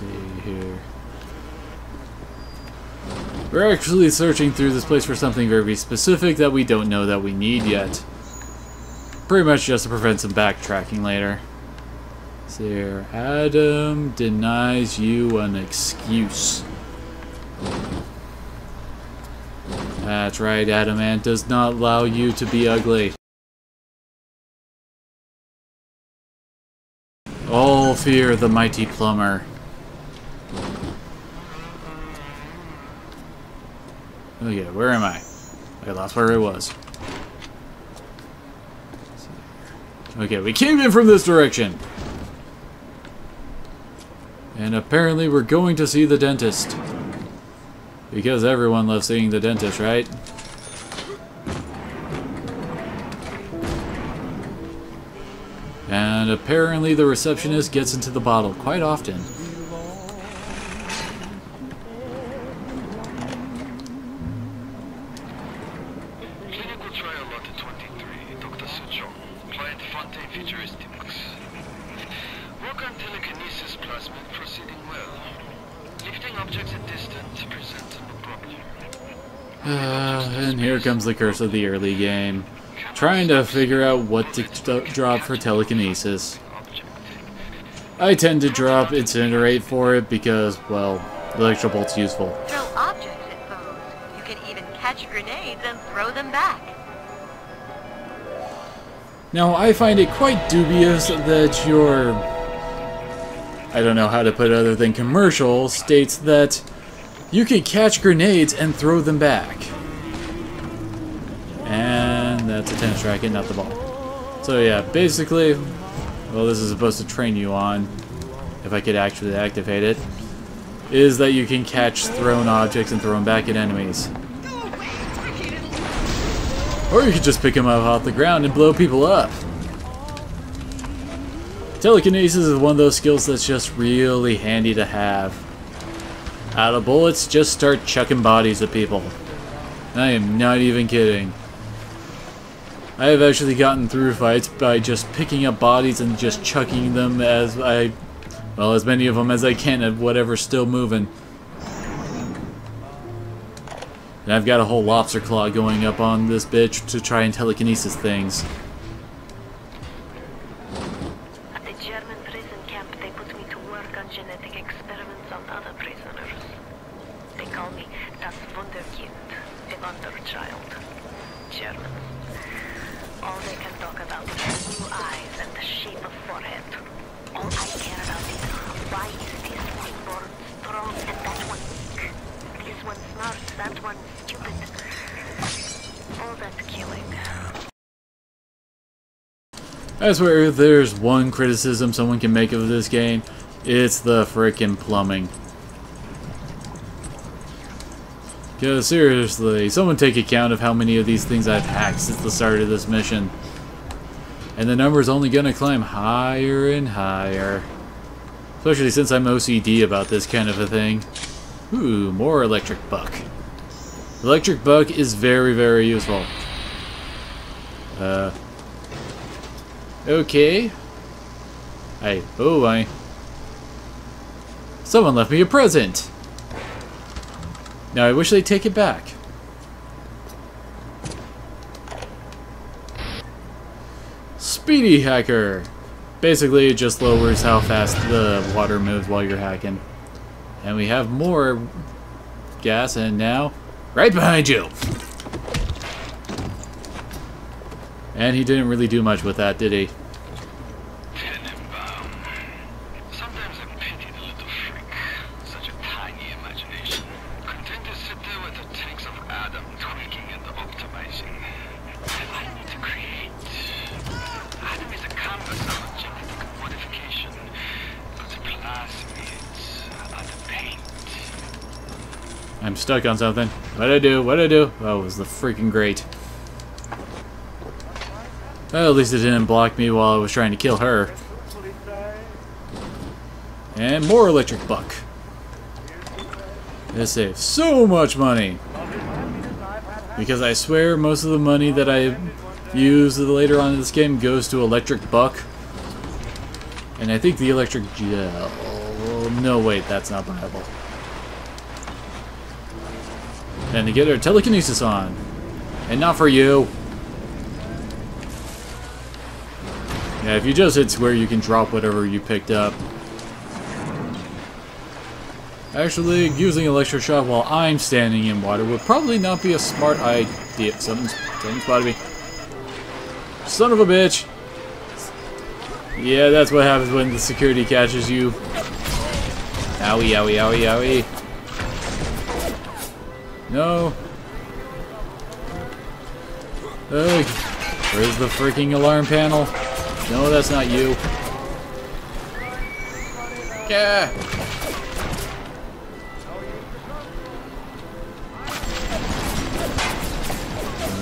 see here. We're actually searching through this place for something very specific that we don't know that we need yet. Pretty much just to prevent some backtracking later. See here. Adam denies you an excuse. That's right, Adamant does not allow you to be ugly. All fear the mighty plumber. Okay, where am I? I lost where I was. Okay, we came in from this direction. And apparently we're going to see the dentist. Because everyone loves seeing the dentist, right? And apparently the receptionist gets into the bottle quite often. Clinical trial lot 23, Dr. Sucho, client Fontaine Futuristics. Work on telekinesis plasmid proceeding well. Lifting objects at distance presents no problem. And here comes the curse of the early game. Trying to figure out what to drop for telekinesis. I tend to drop Incinerate for it because, well, Electrobolt's useful. Throw objects at foes. You can even catch grenades and throw them back. Now, I find it quite dubious that your, I don't know how to put it other than commercial, states that you can catch grenades and throw them back. And that's a tennis racket, not the ball. So yeah, basically, well, this is supposed to train you on, if I could actually activate it, is that you can catch thrown objects and throw them back at enemies. Or you could just pick them up off the ground and blow people up. Telekinesis is one of those skills that's just really handy to have. Out of bullets, just start chucking bodies at people. I am not even kidding. I have actually gotten through fights by just picking up bodies and just chucking them as as many of them as I can at whatever's still moving. And I've got a whole lobster claw going up on this bitch to try and telekinesis things. At the German prison camp, they put me to work on genetic experiments on other prisoners. They call me das Wunderkind, a wonder child. Germans. All they can talk about is blue eyes and the shape of forehead. All I care about is why is this one born strong and that one weak? This one smart, that one stupid. All that killing. I swear, if there's one criticism someone can make of this game, it's the frickin' plumbing. Because seriously, someone take account of how many of these things I've hacked since the start of this mission. And the number's only gonna climb higher and higher. Especially since I'm OCD about this kind of a thing. Ooh, more electric buck. Electric buck is very, very useful. Okay. Someone left me a present! Now I wish they'd take it back. Speedy Hacker! Basically, it just lowers how fast the water moves while you're hacking. And we have more gas, and now, right behind you! And he didn't really do much with that, did he? Sometimes I pity the little freak. Such a tiny imagination. Content to sit there with the tanks of Adam tweaking and optimizing. I need to create. Adam is a canvas of genetic modification, but plasmids are the paint. I'm stuck on something. What'd I do? What'd I do? Oh, it was the freaking grate. Well, at least it didn't block me while I was trying to kill her. And more electric buck. This saves so much money. Because I swear most of the money that I use later on in this game goes to electric buck. And I think the electric gel Well, no, wait, that's not viable. And to get our telekinesis on. And not for you. Yeah, if you just hit square, you can drop whatever you picked up. Actually, using electroshock while I'm standing in water would probably not be a smart idea. Something's spotted me. Son of a bitch! Yeah, that's what happens when the security catches you. Owie, owie, owie, owie. No. Hey, where's the freaking alarm panel? No, that's not you. Yeah.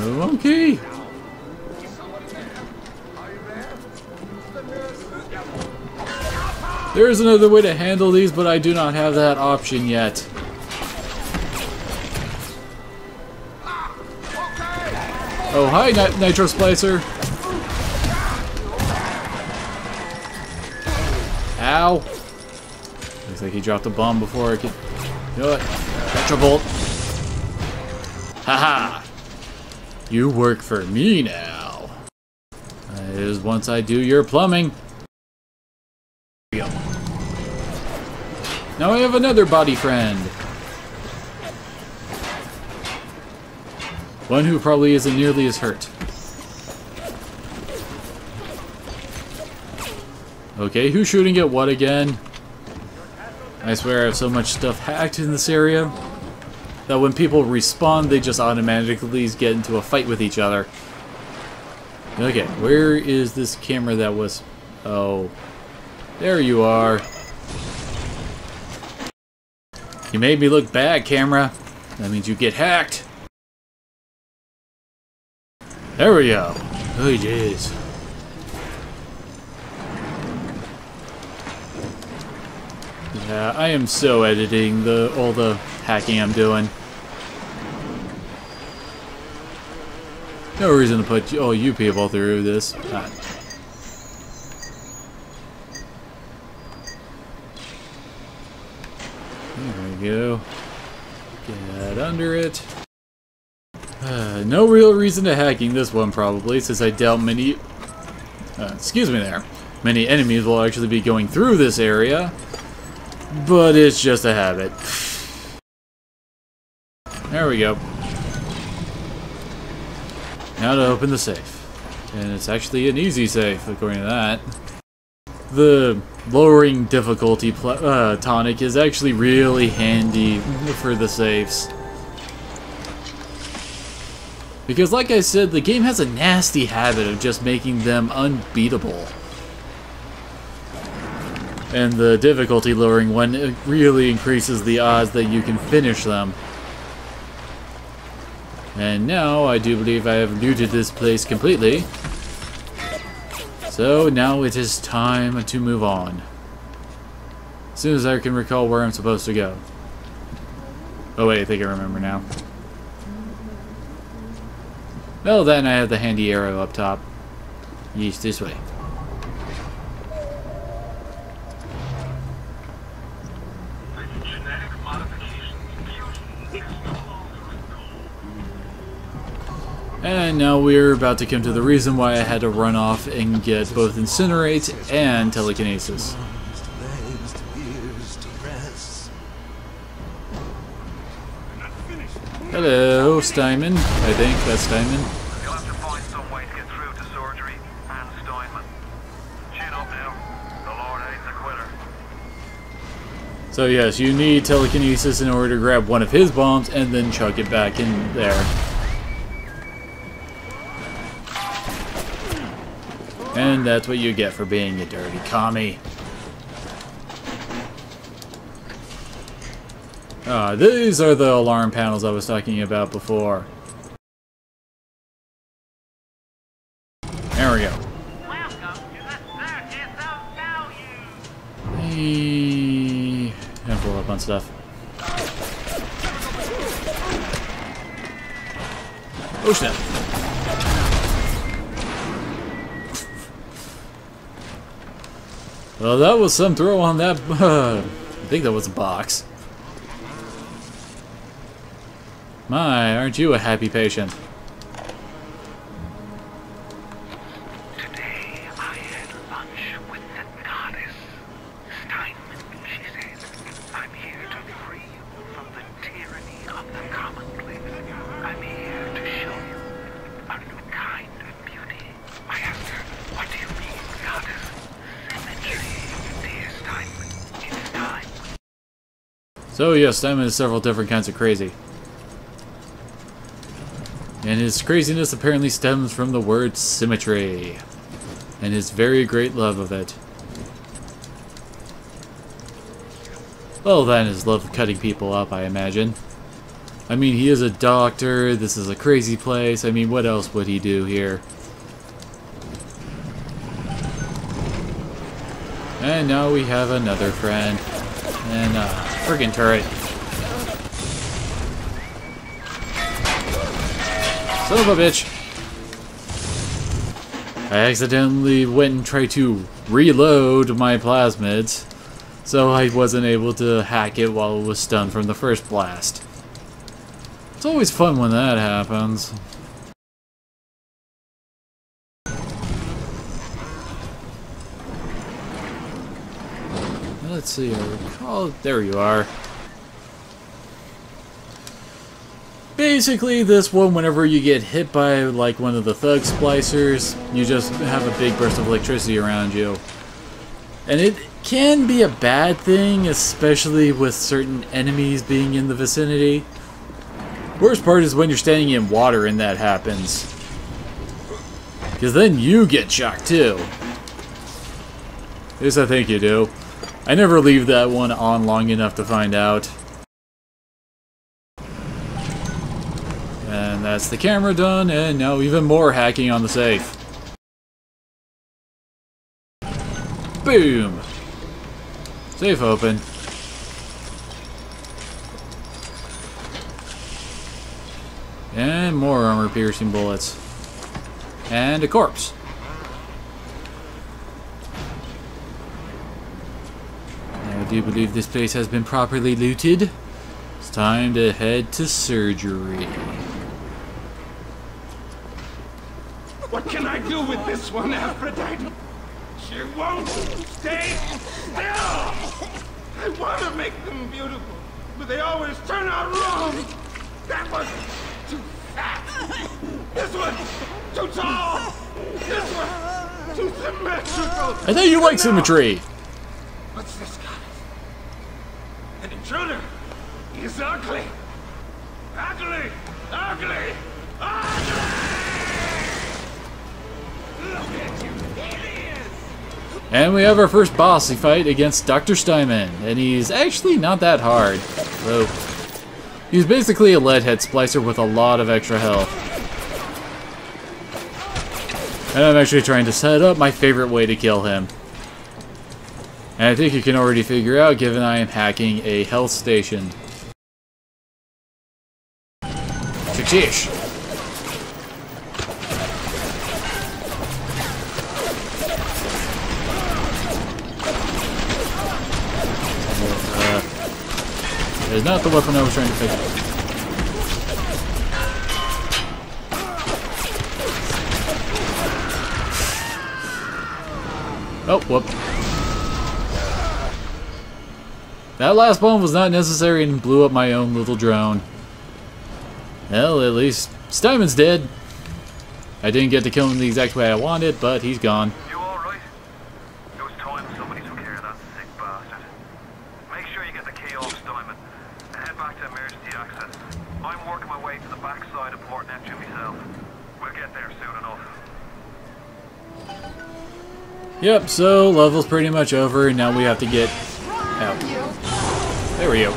Okay. There is another way to handle these, but I do not have that option yet. Oh, hi, Nitro Splicer. Ow. Looks like he dropped a bomb before I could do it. Nitro Bolt. Haha. You work for me now. That is once I do your plumbing. There we go. Now I have another body friend. One who probably isn't nearly as hurt. Okay, who's shooting at what again? I swear I have so much stuff hacked in this area that when people respawn, they just automatically get into a fight with each other. Okay, where is this camera that was... Oh, there you are. You made me look bad, camera. That means you get hacked. There we go. Oh, jeez. Yeah, I am so editing all the hacking I'm doing. No reason to put all you people through this. There we go. Get under it. No real reason to hacking this one, probably, since I doubt many... excuse me there. Many enemies will actually be going through this area. But it's just a habit. There we go. Now to open the safe. And it's actually an easy safe, according to that. The lowering difficulty tonic is actually really handy for the safes. Because like I said, the game has a nasty habit of just making them unbeatable. And the difficulty lowering one really increases the odds that you can finish them. And now I do believe I have looted this place completely. So now it is time to move on. As soon as I can recall where I'm supposed to go. Oh wait, I think I remember now. Well then I have the handy arrow up top. Yeesh, this way. And now we're about to come to the reason why I had to run off and get both Incinerate and Telekinesis. Hello, Steinman. I think that's Steinman. You'll have to find some way to get through to surgery and Steinman. Chin up now. The Lord hates a quitter. So yes, you need Telekinesis in order to grab one of his bombs and then chuck it back in there. And that's what you get for being a dirty commie. These are the alarm panels I was talking about before. There we go. Hey, and pull up on stuff. Oh snap. Well, that was some throw on that think that was a box. My, aren't you a happy patient? Today I had lunch with the goddess. Steinman, she said, I'm here to free you from the tyranny of the commonplace. I'm here to show you a new kind of beauty. I asked her, what do you mean, goddess? Symmetry, dear Steinman. It's time. So yes, Steinman is several different kinds of crazy. And his craziness apparently stems from the word symmetry, and his very great love of it. Well, then his love of cutting people up, I imagine. I mean, he is a doctor, this is a crazy place, I mean, what else would he do here? And now we have another friend, and a friggin' turret. Son of a bitch! I accidentally went and tried to reload my plasmids, so I wasn't able to hack it while it was stunned from the first blast. It's always fun when that happens. Let's see, I recall... There you are. Basically, this one, whenever you get hit by, like, one of the thug splicers, you just have a big burst of electricity around you. And it can be a bad thing, especially with certain enemies being in the vicinity. Worst part is when you're standing in water and that happens. Because then you get shocked, too. At least I think you do. I never leave that one on long enough to find out. And that's the camera done, and now even more hacking on the safe. Boom! Safe open. And more armor-piercing bullets. And a corpse. Now, do you believe this place has been properly looted? It's time to head to surgery. What can I do with this one, Aphrodite? She won't stay still! I want to make them beautiful, but they always turn out wrong! That was too fat! This one too tall! This one too symmetrical! I thought you like symmetry! What's this, guy? An intruder! He's ugly! Ugly! Ugly! Ugly! And we have our first bossy fight against Dr. Steinman, and he's actually not that hard. So, he's basically a leadhead splicer with a lot of extra health. And I'm actually trying to set up my favorite way to kill him. And I think you can already figure out, given I am hacking a health station. Sheesh. That is not the weapon I was trying to pick up. Oh, whoop. That last bomb was not necessary and blew up my own little drone. Well, at least Steinman's dead. I didn't get to kill him the exact way I wanted, but he's gone. You alright? It was time somebody took care of that sick bastard. Make sure you get the key off Steinman and head back to emergency access. I'm working my way to the backside of Port Neptune myself. We'll get there soon enough. Yep, so level's pretty much over, and now we have to get out. There we go.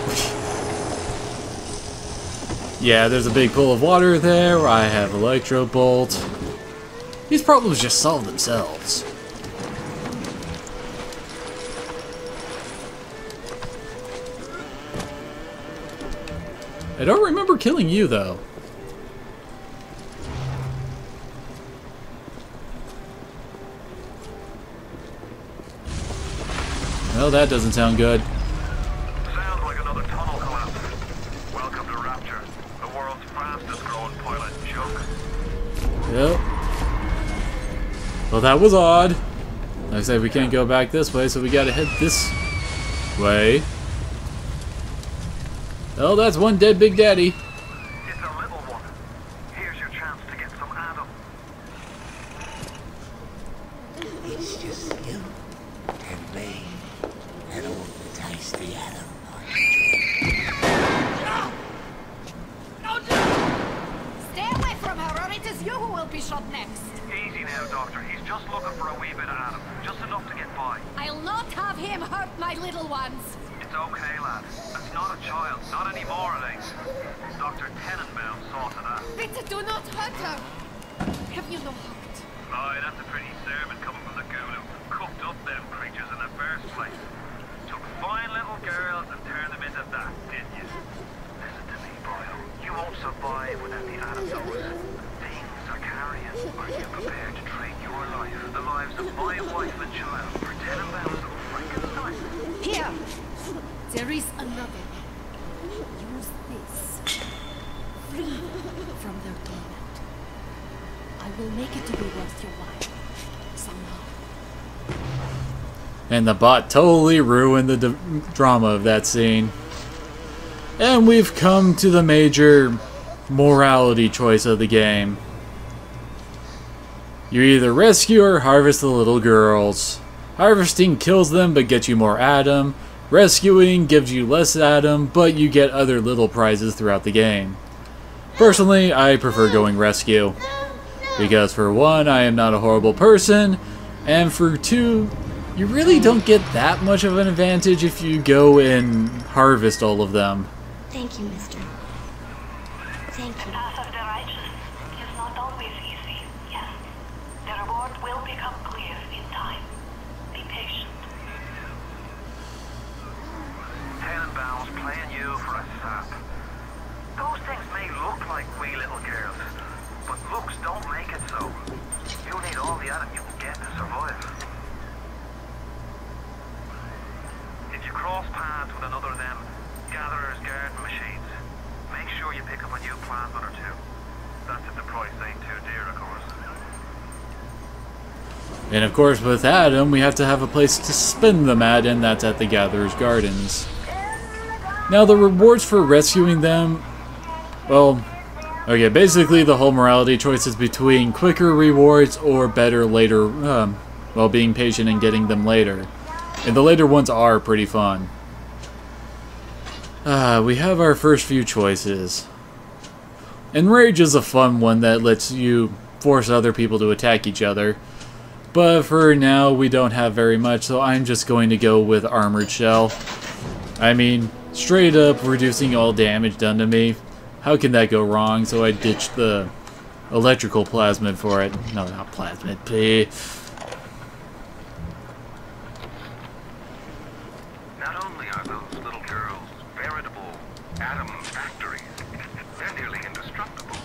Yeah, there's a big pool of water there. I have Electro Bolt. These problems just solve themselves. I don't remember killing you, though. Well, that doesn't sound good. Yep. Well, that was odd. Like I said, we can't go back this way, so we gotta head this way. Oh, that's one dead Big Daddy. It's a little one. Here's your chance to get some Adam. It's just you and me and all the tasty Adam. Stay away from her, or it is you who will be shot next. Easy now, Doctor. He's just looking for a wee bit of Adam. Just enough to get by. I'll not have him hurt my little ones. It's okay, lad. It's not a child. Not anymore, it ain't. Dr. Tenenbaum saw to that. Bitte, do not hurt her. Have you no heart? Aye, that's a pretty sermon coming from the ghoul who cooked up them creatures in the first place. Took fine little girls and turned them into that, didn't you? Listen to me, boyo. You won't survive without the antidotes. Things are carrying. Are you prepared to trade your life, the lives of my wife and child, for Tenenbaum's little Frankenstein? Here. There is another. Use this. Free from their torment. I will make it to be worth your while. Somehow. And the bot totally ruined the drama of that scene. And we've come to the major morality choice of the game. You either rescue or harvest the little girls. Harvesting kills them but gets you more Adam. Rescuing gives you less Adam, but you get other little prizes throughout the game. Personally, I prefer going rescue. Because for one, I am not a horrible person, and for two, you really don't get that much of an advantage if you go and harvest all of them. Thank you, mister. Thank The you. path of the righteous is not always easy, yes. The reward will become clear in time. Be patient. Tenenbaum's playing you for a sap. Those things may look like wee little girls, but looks don't make it so. You'll need all the Adam you can get to survive. If you cross paths with another of them gatherers garden machines, make sure you pick up a new plant one or two. That's if the price ain't too dear, of course. And of course, with Adam, we have to have a place to spend them at, and that's at the Gatherer's Gardens. Now, the rewards for rescuing them, well, okay, basically the whole morality choice is between quicker rewards or better later, well, being patient and getting them later. And the later ones are pretty fun. We have our first few choices. Enrage is a fun one that lets you force other people to attack each other. But for now, we don't have very much, so I'm just going to go with Armored Shell. I mean, straight up reducing all damage done to me. How can that go wrong? So I ditched the electrical plasmid for it. No, not plasmid, please. Not only are those little girls veritable atom factories, they're nearly indestructible.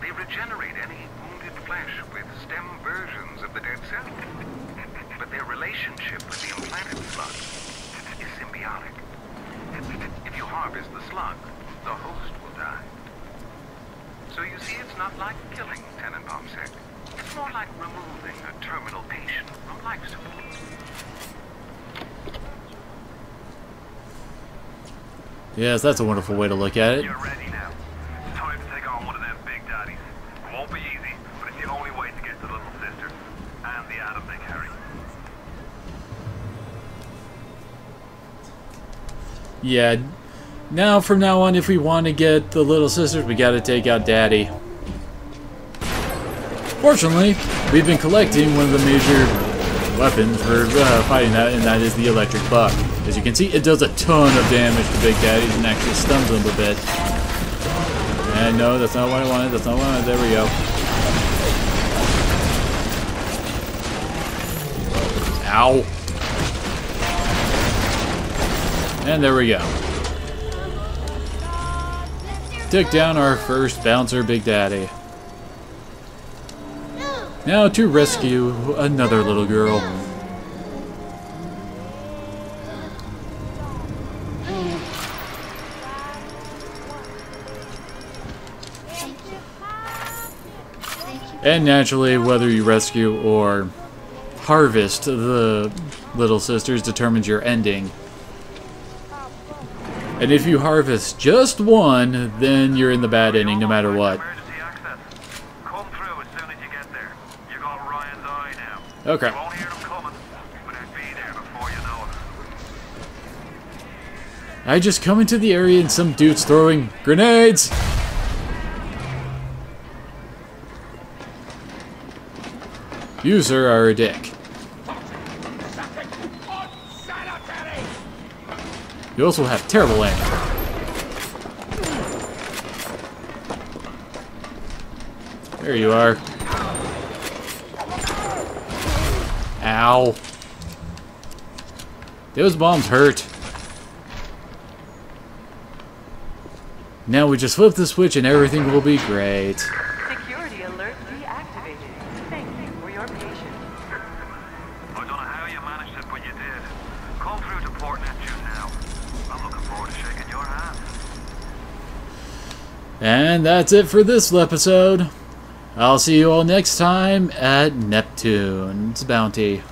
They regenerate any wounded flesh with stem versions of the dead cell. But their relationship with the implanted slug is symbiotic. If you harvest the slug, the host will die. So you see, it's not like killing, Tenenbaum said. It's more like removing a terminal patient from life support. Yes, that's a wonderful way to look at it. You're ready now. It's time to take on one of them big daddies. It won't be easy, but it's the only way to get to the little sister and the Adam they carry. Yeah, now from now on, if we want to get the little sisters, we gotta take out Daddy. Fortunately, we've been collecting one of the major weapons for fighting that, and that is the electric buck. As you can see, it does a ton of damage to Big Daddies and actually stuns them a bit. And no, that's not what I wanted, that's not what I wanted, there we go. Ow. And there we go. Took down our first bouncer Big Daddy. Now to rescue another little girl. Thank you. And naturally, whether you rescue or harvest the little sisters determines your ending. And if you harvest just one, then you're in the bad ending no matter what. Emergency access. Come through as soon as you get there. You got Ryan's eye now. Okay. You won't hear them coming, but they'll be there before you know it. I just come into the area and some dude's throwing grenades! You, sir, are a dick. You also have terrible aim. There you are. Ow. Those bombs hurt. Now we just flip the switch and everything will be great. Security alert deactivated. Thank you for your patience. I don't know how you managed it, but you did. Come through to Port Neptune now. I'm looking forward to shaking your hand. And that's it for this episode. I'll see you all next time at Neptune's Bounty.